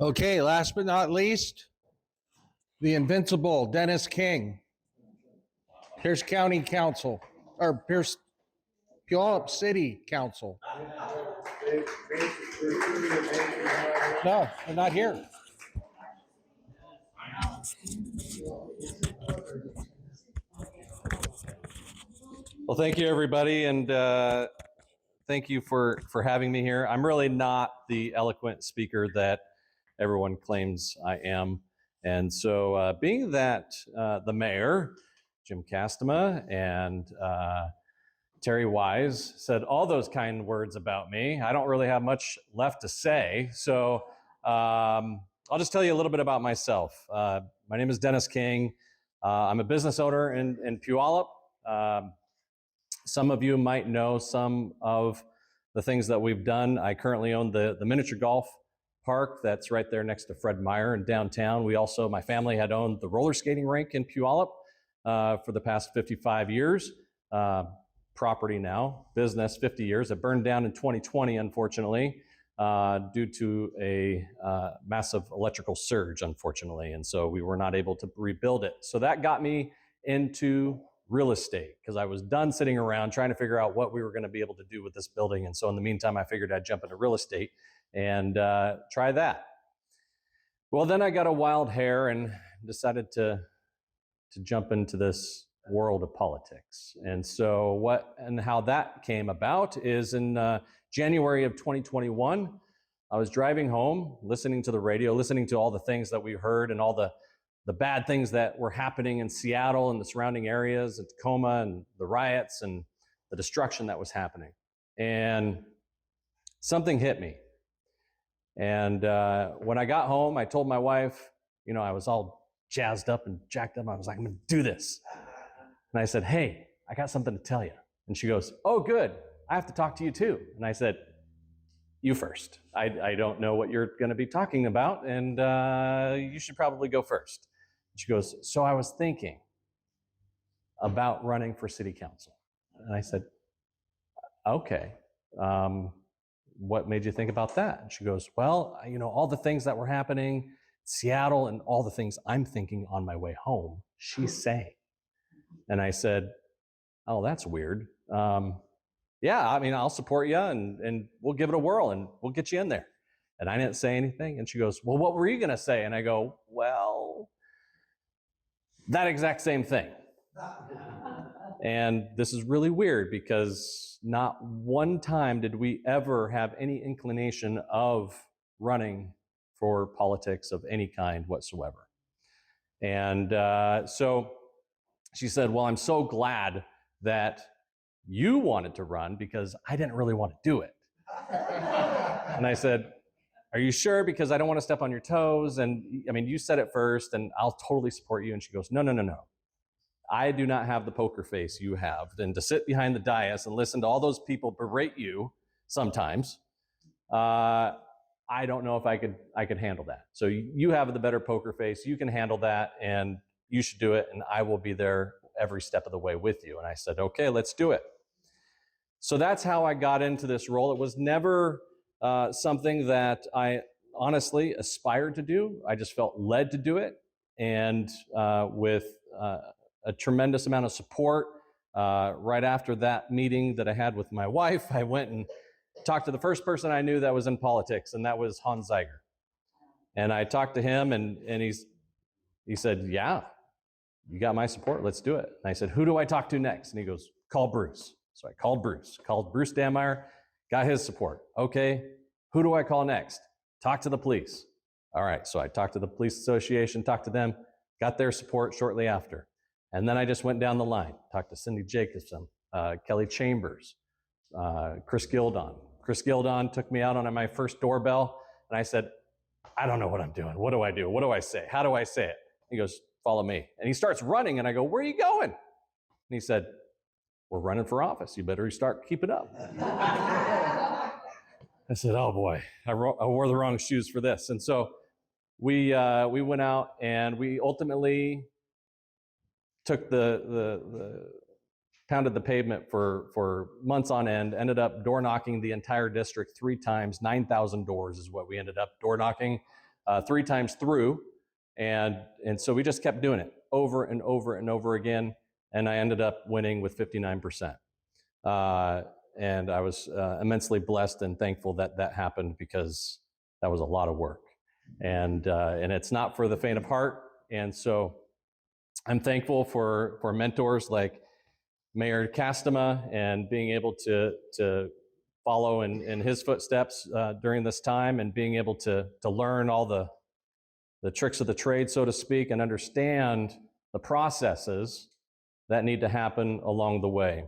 Okay, last but not least, the invincible Dennis King, Pierce County Council, or Puyallup City Council. No, they're not here. Well, thank you, everybody, and thank you for having me here. I'm really not the eloquent speaker that everyone claims I am. And so being that the mayor, Jim Castema, and Terry Wise said all those kind words about me, I don't really have much left to say. So I'll just tell you a little bit about myself. My name is Dennis King. I'm a business owner in Puyallup. Some of you might know some of the things that we've done. I currently own the miniature golf park that's right there next to Fred Meyer in downtown. We also, my family had owned the roller skating rink in Puyallup for the past 55 years. Property now, business 50 years. It burned down in 2020, unfortunately, due to a massive electrical surge, unfortunately. And so we were not able to rebuild it. So that got me into real estate because I was done sitting around trying to figure out what we were going to be able to do with this building. And so in the meantime, I figured I'd jump into real estate and try that. Well, then I got a wild hair and decided to jump into this world of politics. And so what and how that came about is in January of 2021, I was driving home, listening to the radio, listening to all the things that we heard and all the bad things that were happening in Seattle and the surrounding areas, and Tacoma, and the riots and the destruction that was happening. And something hit me. And when I got home, I told my wife, you know, I was all jazzed up and jacked up. I was like, I'm gonna do this. And I said, hey, I got something to tell you. And she goes, oh, good. I have to talk to you too. And I said, you first. I don't know what you're gonna be talking about, and you should probably go first. She goes, so I was thinking about running for city council. And I said, okay, what made you think about that? And she goes, well, you know, all the things that were happening in Seattle and all the things I'm thinking on my way home, she's saying. And I said, oh, that's weird. Yeah, I mean, I'll support you and we'll give it a whirl and we'll get you in there. And I didn't say anything. And she goes, well, what were you gonna say? And I go, well, that exact same thing. And this is really weird because not one time did we ever have any inclination of running for politics of any kind whatsoever. And so she said, well, I'm so glad that you wanted to run because I didn't really want to do it. And I said, are you sure? Because I don't want to step on your toes. And I mean, you said it first and I'll totally support you. And she goes, no. I do not have the poker face you have. And to sit behind the dais and listen to all those people berate you sometimes, I don't know if I could handle that. So you have the better poker face. You can handle that and you should do it. And I will be there every step of the way with you. And I said, okay, let's do it. So that's how I got into this role. It was never something that I honestly aspired to do. I just felt led to do it. And with a tremendous amount of support, right after that meeting that I had with my wife, I went and talked to the first person I knew that was in politics, and that was Hans Zeiger. And I talked to him, and he said, yeah, you got my support, let's do it. And I said, who do I talk to next? And he goes, call Bruce. So I called Bruce Dammeier, got his support. Okay, who do I call next? Talk to the police. All right, so I talked to the police association, talked to them, got their support shortly after. And then I just went down the line, talked to Cindy Jacobson, Kelly Chambers, Chris Gildon. Chris Gildon took me out on my first doorbell, and I said, I don't know what I'm doing. What do I do? What do I say? How do I say it? He goes, follow me. And he starts running, and I go, where are you going? And he said, we're running for office. You better start keeping up. I said, oh boy, I wore the wrong shoes for this. And so we went out, and we ultimately took pounded the pavement for months on end, ended up door knocking the entire district 3 times, 9,000 doors is what we ended up door knocking. 3 times through. And so we just kept doing it over and over and over again. And I ended up winning with 59%. And I was immensely blessed and thankful that that happened, because that was a lot of work. And it's not for the faint of heart. And so I'm thankful for mentors like Mayor Castema, and being able to follow in his footsteps during this time, and being able to learn all the tricks of the trade, so to speak, and understand the processes that need to happen along the way.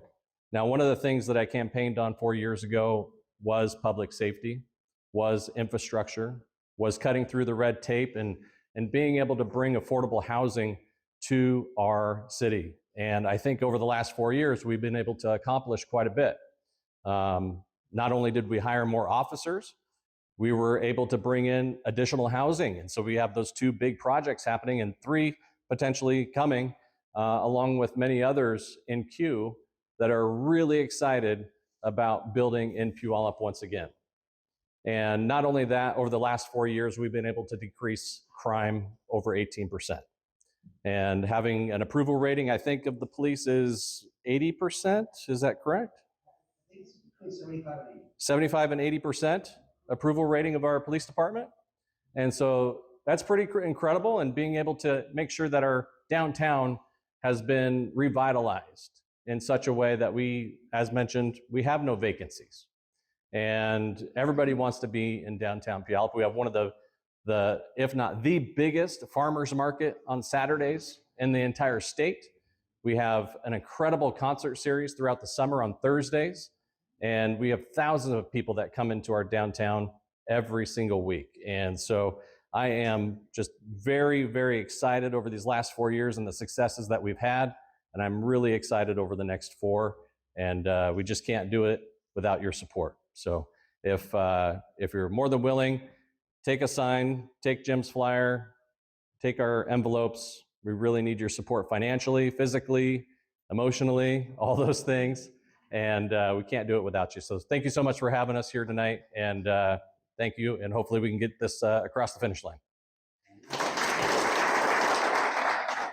Now, one of the things that I campaigned on 4 years ago was public safety, was infrastructure, was cutting through the red tape, and being able to bring affordable housing to our city. And I think over the last 4 years, we've been able to accomplish quite a bit. Not only did we hire more officers, we were able to bring in additional housing. And so we have those 2 big projects happening, and 3 potentially coming, along with many others in queue, that are really excited about building in Puyallup once again. And not only that, over the last 4 years, we've been able to decrease crime over 18%. And having an approval rating, I think, of the police is 80%. Is that correct? 75 and 80% approval rating of our police department. And so that's pretty incredible. And being able to make sure that our downtown has been revitalized in such a way that we, as mentioned, we have no vacancies. And everybody wants to be in downtown Puyallup. We have one of the, if not the biggest farmers market on Saturdays in the entire state. We have an incredible concert series throughout the summer on Thursdays. And we have thousands of people that come into our downtown every single week. And so I am just very, very excited over these last 4 years and the successes that we've had. And I'm really excited over the next 4. And we just can't do it without your support. So if you're more than willing, take a sign, take Jim's flyer, take our envelopes. We really need your support financially, physically, emotionally, all those things. And we can't do it without you. So thank you so much for having us here tonight. And thank you. And hopefully we can get this across the finish line.